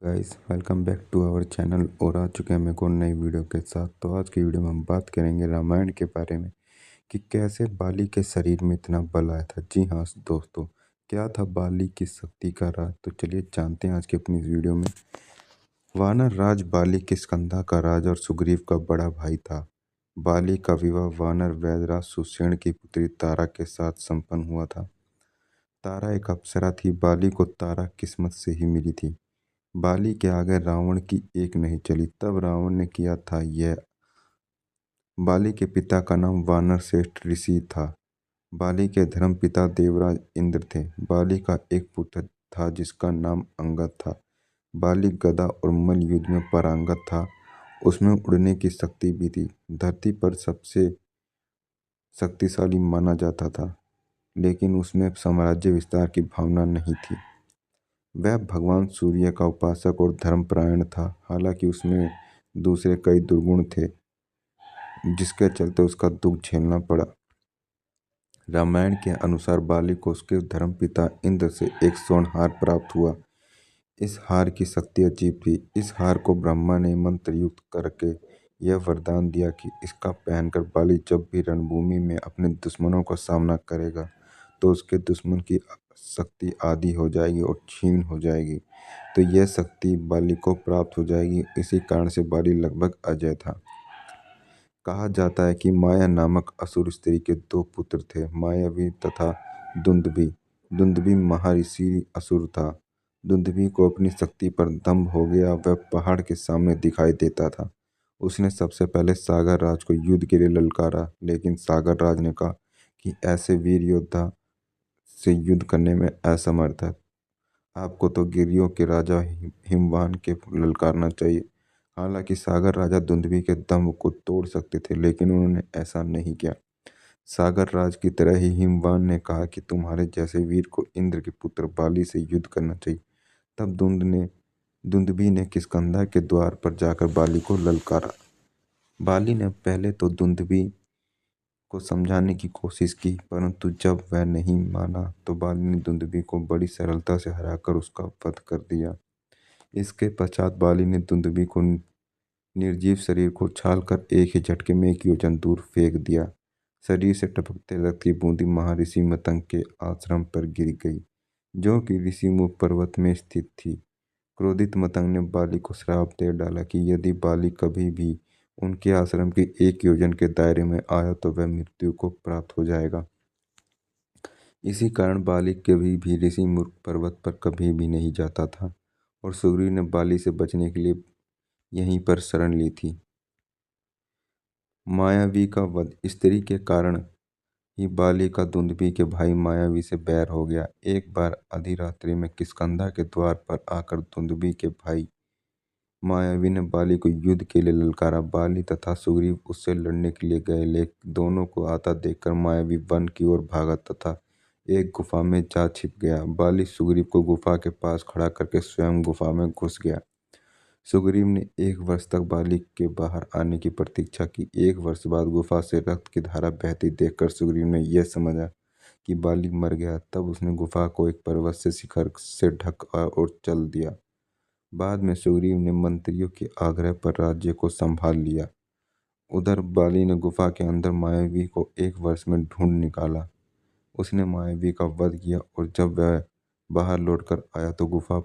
Guys welcome back to our channel और आ चुके हैं हम एक और नई वीडियो के साथ। तो आज की वीडियो में हम बात करेंगे रामायण के बारे में कि कैसे बाली के शरीर में इतना बल आया था। जी हाँ दोस्तों, क्या था बाली की शक्ति का राज? तो चलिए जानते हैं आज की अपनी इस वीडियो में। वानर राज बाली किष्किंधा का राज और सुग्रीव का बड़ा भाई था। बाली का विवाह वानर वैदराज सुषेण की पुत्री तारा के साथ संपन्न हुआ था। तारा एक अप्सरा थी। बाली को तारा किस्मत से ही मिली थी। बाली के आगे रावण की एक नहीं चली। तब रावण ने किया था यह। बाली के पिता का नाम वानर श्रेष्ठ ऋषि था। बाली के धर्म पिता देवराज इंद्र थे। बाली का एक पुत्र था जिसका नाम अंगद था। बाली गदा और मल्ल युद्ध में पारंगत था। उसमें उड़ने की शक्ति भी थी। धरती पर सबसे शक्तिशाली माना जाता था, लेकिन उसमें साम्राज्य विस्तार की भावना नहीं थी। वह भगवान सूर्य का उपासक और धर्मपरायण था। हालांकि उसमें दूसरे कई दुर्गुण थे, जिसके चलते उसका दुख झेलना पड़ा। रामायण के अनुसार बाली को उसके धर्मपिता इंद्र से एक स्वर्ण हार प्राप्त हुआ। इस हार की शक्ति अजीब थी। इस हार को ब्रह्मा ने मंत्र युक्त करके यह वरदान दिया कि इसका पहनकर बाली जब भी रणभूमि में अपने दुश्मनों का सामना करेगा तो उसके दुश्मन की शक्ति आधी हो जाएगी और क्षीण हो जाएगी। तो यह शक्ति बाली को प्राप्त हो जाएगी। इसी कारण से बाली लगभग अजय था। कहा जाता है कि माया नामक असुर स्त्री के दो पुत्र थे, मायावी तथा दुंदुभि। दुंदुभि महर्षि असुर था। दुंदुभि को अपनी शक्ति पर दंभ हो गया। वह पहाड़ के सामने दिखाई देता था। उसने सबसे पहले सागर राज को युद्ध के लिए ललकारा, लेकिन सागर राज ने कहा कि ऐसे वीर योद्धा से युद्ध करने में असमर्थ है। आपको तो गिरियों के राजा हिमवान के ललकारना चाहिए। हालांकि सागर राजा दुंदुभि के दंभ को तोड़ सकते थे, लेकिन उन्होंने ऐसा नहीं किया। सागर राज की तरह ही हिमवान ने कहा कि तुम्हारे जैसे वीर को इंद्र के पुत्र बाली से युद्ध करना चाहिए। तब दुंदुभि ने किष्किंधा के द्वार पर जाकर बाली को ललकारा। बाली ने पहले तो दुंदुभि को समझाने की कोशिश की, परंतु जब वह नहीं माना तो बाली ने दुंदुभि को बड़ी सरलता से हराकर उसका वध कर दिया। इसके पश्चात बाली ने दुंदुभि को निर्जीव शरीर को उछालकर एक ही झटके में 1 योजन दूर फेंक दिया। शरीर से टपकते रक्त की बूंदी महर्षि मतंग के आश्रम पर गिर गई, जो कि ऋषिमुख पर्वत में स्थित थी। क्रोधित मतंग ने बाली को श्राप दे डाला कि यदि बाली कभी भी उनके आश्रम के 1 योजन के दायरे में आया तो वह मृत्यु को प्राप्त हो जाएगा। इसी कारण बाली कभी भी ऋषिमुख पर्वत पर कभी भी नहीं जाता था और सुग्रीव ने बाली से बचने के लिए यहीं पर शरण ली थी। मायावी का वध। स्त्री के कारण ही बाली का दुंदुभि के भाई मायावी से बैर हो गया। एक बार आधी रात्रि में किष्किंधा के द्वार पर आकर दुंदुभि के भाई मायावी ने बाली को युद्ध के लिए ललकारा। बाली तथा सुग्रीव उससे लड़ने के लिए गए, लेकिन दोनों को आता देखकर मायावी वन की ओर भागा तथा एक गुफा में जा छिप गया। बाली सुग्रीव को गुफा के पास खड़ा करके स्वयं गुफा में घुस गया। सुग्रीव ने 1 वर्ष तक बाली के बाहर आने की प्रतीक्षा की। 1 वर्ष बाद गुफा से रक्त की धारा बहती देखकर सुग्रीव ने यह समझा कि बाली मर गया। तब उसने गुफा को एक पर्वत से शिखर से ढक और चल दिया। बाद में सुग्रीव ने मंत्रियों के आग्रह पर राज्य को संभाल लिया। उधर बाली ने गुफा के अंदर मायावी को 1 वर्ष में ढूंढ निकाला। उसने मायावी का वध किया और जब वह बाहर लौटकर आया तो गुफा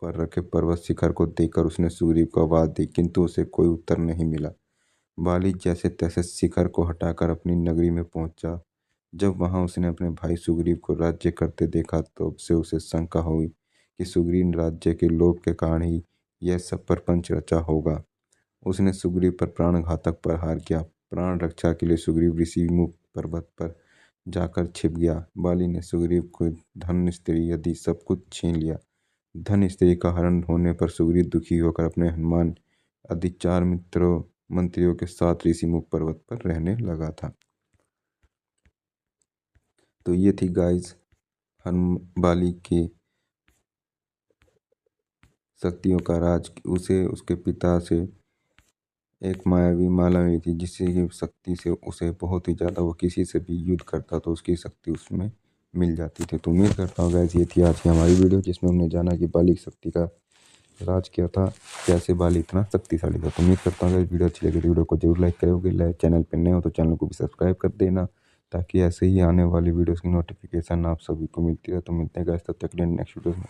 पर रखे पर्वत शिखर को देखकर उसने सुग्रीव को आवाज दी, किंतु उसे कोई उत्तर नहीं मिला। बाली जैसे तैसे शिखर को हटाकर अपनी नगरी में पहुंचा। जब वहां उसने अपने भाई सुग्रीव को राज्य करते देखा तो अब से उसे शंका हुई कि सुग्रीव राज्य के लोभ के कारण ही यह सब प्रपंच रचा होगा। उसने सुग्रीव पर प्राणघातक प्रहार किया। प्राण रक्षा के लिए सुग्रीव ऋषिमुख पर्वत पर जाकर छिप गया। बाली ने सुग्रीव को धन स्त्री यदि सब कुछ छीन लिया। धन स्त्री का हरण होने पर सुग्रीव दुखी होकर अपने हनुमान आदि 4 मंत्रियों के साथ ऋषिमुख पर्वत पर रहने लगा था। तो ये थी गाइस बाली के शक्तियों का राज। उसे उसके पिता से एक मायावी माला मिली थी, जिससे की शक्ति से उसे बहुत ही ज़्यादा, वो किसी से भी युद्ध करता तो उसकी शक्ति उसमें मिल जाती थी। तो उम्मीद करता हूँ गाइस ये थी आज की हमारी वीडियो, जिसमें हमने जाना कि बाली की शक्ति का राज किया था, कैसे बाली इतना शक्तिशाली था। तो उम्मीद करता हूँ वीडियो अच्छी लगी तो वीडियो को जरूर लाइक करोगे। चैनल पर नए हो तो चैनल को भी सब्सक्राइब कर देना, ताकि ऐसे ही आने वाली वीडियोस की नोटिफिकेशन आप सभी को मिलती रहे। तो मिलते हैं गाइस, तब तक के लिए नेक्स्ट वीडियो में।